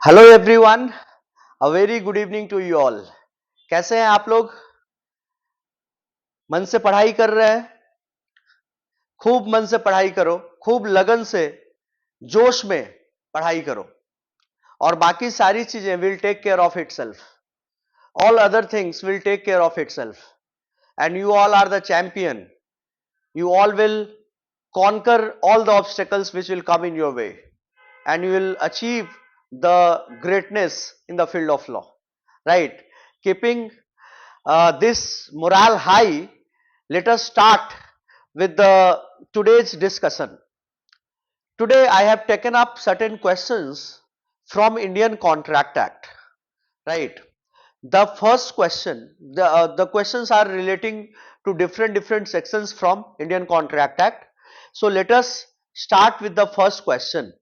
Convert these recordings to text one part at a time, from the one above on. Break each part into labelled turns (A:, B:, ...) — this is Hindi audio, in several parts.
A: Hello everyone, a very good evening to you all. कैसे हैं आप लोग? मन से पढ़ाई कर रहे हैं? खूब मन से पढ़ाई करो, खूब लगन से, जोश में पढ़ाई करो और बाकी सारी चीजें will take care of itself. All other things will take care of itself and you all are the champion. You all will conquer all the obstacles which will come in your way and you will achieve the greatness in the field of law, right? Keeping this morale high, let us start with the today's discussion. Today I have taken up certain questions from Indian Contract Act, right? The first question, the questions are relating to different sections from Indian Contract Act. So let us start with the first question.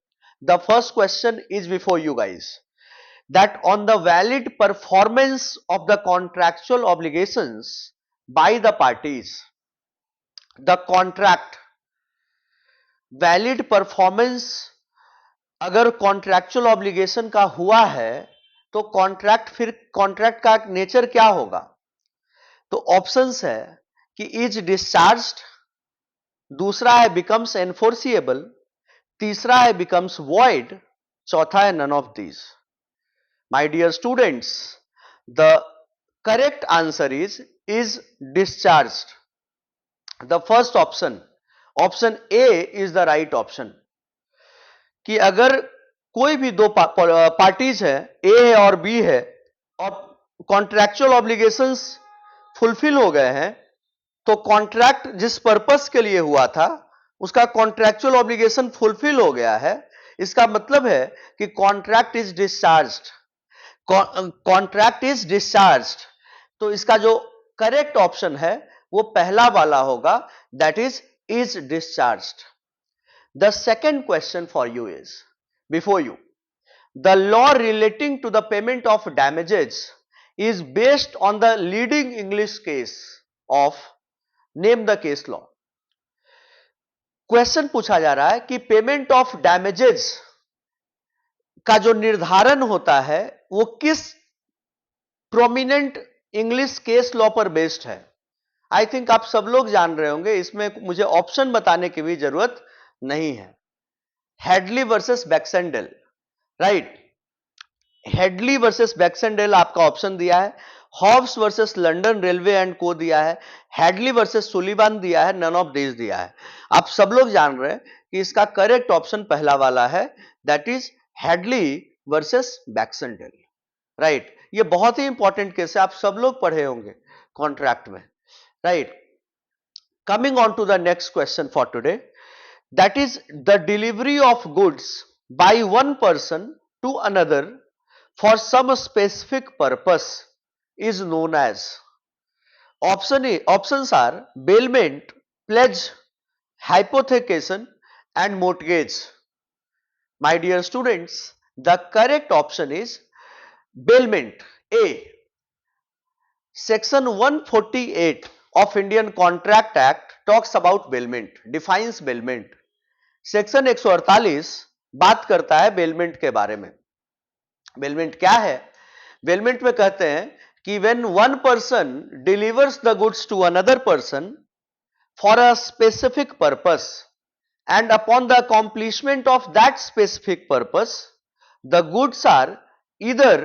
A: The first question is before you guys, that on the valid performance of the contractual obligations by the parties, the contract valid performance अगर कॉन्ट्रैक्चुअल ऑब्लिगेशन का हुआ है तो कॉन्ट्रैक्ट का नेचर क्या होगा? तो ऑप्शंस है कि इज डिस्चार्ज्ड, दूसरा है बिकम्स एनफोर्सिएबल, तीसरा है बिकम्स वॉइड, चौथा है none of these. My dear students, the correct answer is discharged. The first option, option A is the right option. कि अगर कोई भी दो पार्टीज है, ए है और बी है, और कॉन्ट्रैक्चुअल ऑब्लिगेशंस फुलफिल हो गए हैं, तो कॉन्ट्रैक्ट जिस पर्पस के लिए हुआ था उसका कॉन्ट्रैक्चुअल ऑब्लिगेशन फुलफिल हो गया है। इसका मतलब है कि contract is discharged. Contract is discharged, तो इसका जो करेक्ट ऑप्शन है वो पहला वाला होगा, that is discharged. The second question for you is before you. The law relating to the payment of damages is based on the leading English case of name the case law. Question पूछा जा रहा है कि पेमेंट ऑफ डैमेजेस का जो निर्धारण होता है वो किस प्रोमिनेंट इंग्लिश केस लॉ पर बेस्ड है। आई थिंक आप सब लोग जान रहे होंगे, इसमें मुझे ऑप्शन बताने की भी जरूरत नहीं है। Headley versus Baxendale, right? Headley versus Baxendale आपका ऑप्शन दिया है। Hobbs versus London railway and को दिया है। हेडली वर्सेस सुलिवान दिया है। नन ऑफ दिस दिया है। आप सब लोग जान रहे हैं कि इसका करेक्ट ऑप्शन पहला वाला है, that is Headley versus Baxendale, right? ये बहुत ही इंपॉर्टेंट केस है, आप सब लोग पढ़े होंगे कॉन्ट्रैक्ट में, right? Coming on to the next question for today, that is the delivery of goods by one person to another for some specific purpose is known as. Options are bailment, pledge, hypothecation and mortgage. My dear students, the correct option is bailment, A. Section 148 of Indian Contract Act talks about bailment, defines bailment. Section 148 बात करता है बेलमेंट के बारे में। बेलमेंट क्या है? बेलमेंट में कहते हैं कि when one person delivers the goods to another person for a specific purpose and upon the accomplishment of that specific purpose the goods are either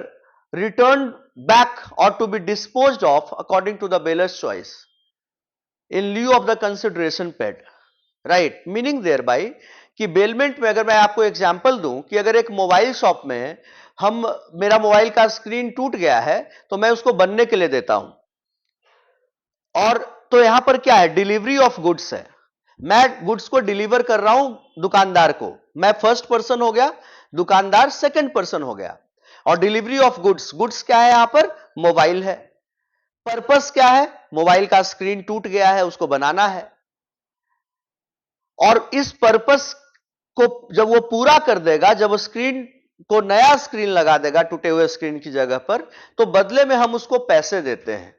A: return back or to be disposed of according to the bailor's choice in lieu of the consideration paid, right? Meaning thereby कि बेलमेंट में अगर मैं आपको एग्जांपल दूं कि अगर एक मोबाइल शॉप में मेरा मोबाइल का स्क्रीन टूट गया है तो मैं उसको बनने के लिए देता हूं, और तो यहां पर क्या है? डिलीवरी ऑफ गुड्स है। मैं गुड्स को डिलीवर कर रहा हूं दुकानदार को, मैं फर्स्ट पर्सन हो गया, दुकानदार सेकंड पर्सन हो गया। और डिलीवरी ऑफ गुड्स, गुड्स क्या है? यहां पर मोबाइल है। पर्पस क्या है? मोबाइल का स्क्रीन टूट गया है, उसको बनाना है। और इस पर्पस को जब वो पूरा कर देगा, जब स्क्रीन को नया स्क्रीन लगा देगा टूटे हुए स्क्रीन की जगह पर, तो बदले में हम उसको पैसे देते हैं।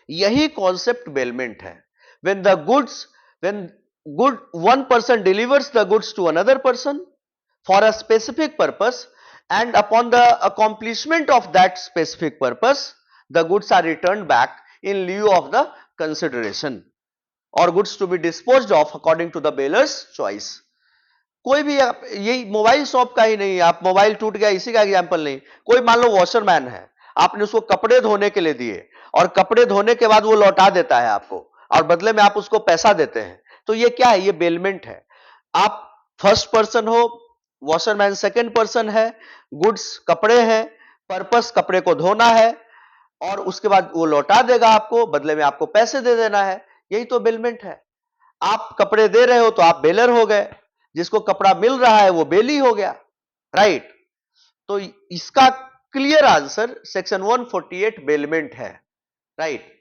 A: यही कॉन्सेप्ट बेलमेंट है। when the goods when good one person delivers the goods to another person for a specific purpose and upon the accomplishment of that specific purpose, the goods are returned back in lieu of the consideration or goods to be disposed of according to the bearer's choice. कोई भी आप, यही मोबाइल शॉप का ही नहीं, आप मोबाइल टूट गया इसी का एग्जांपल नहीं, कोई मान लो वॉशरमैन है, आपने उसको कपड़े धोने के लिए दिए और कपड़े धोने के बाद वो लौटा देता है आपको और बदले में आप उसको पैसा देते हैं, तो ये क्या है? ये बेलमेंट है। आप फर्स्ट पर्सन हो, वॉशरमैन सेकंड पर्सन है, गुड्स कपड़े हैं, पर्पस कपड़े को धोना है और उसके बाद वो लौटा देगा आपको, बदले में आपको पैसे दे देना है, यही तो बेलमेंट है। आप कपड़े दे रहे हो तो आप बेलर हो गए, जिसको कपड़ा मिल रहा है वो बेली हो गया, राइट। तो इसका क्लियर आंसर सेक्शन 148 बेलमेंट है, right.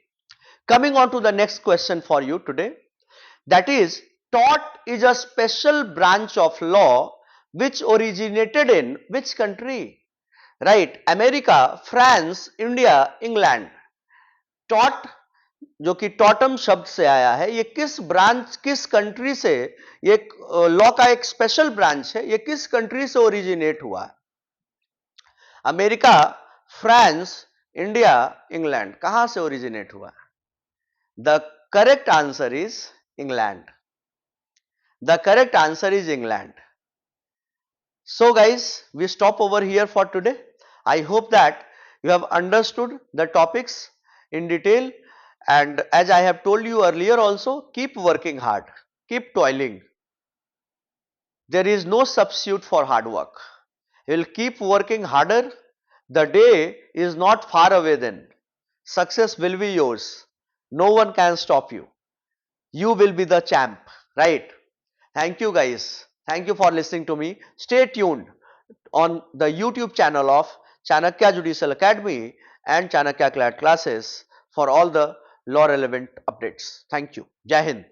A: Coming on to the next question for you today, that is tort is a special branch of law which originated in which country? Right, America, France, India, England. टॉट जो कि टॉटम शब्द से आया है, ये किस ब्रांच, किस कंट्री से, ये लॉ का एक स्पेशल ब्रांच है, ये किस कंट्री से ओरिजिनेट हुआ है? अमेरिका, फ्रांस, इंडिया, इंग्लैंड, कहां से ओरिजिनेट हुआ है? The correct answer is England. The correct answer is England. So guys, we stop over here for today. I hope that you have understood the topics in detail, and as I have told you earlier also, keep working hard, keep toiling. There is no substitute for hard work. You will keep working harder. The day is not far away then. Success will be yours. No one can stop you. You will be the champ, right? Thank you guys. Thank you for listening to me. Stay tuned on the YouTube channel of Chanakya Judicial Academy and Chanakya Clat classes for all the law relevant updates. Thank you. Jai Hind.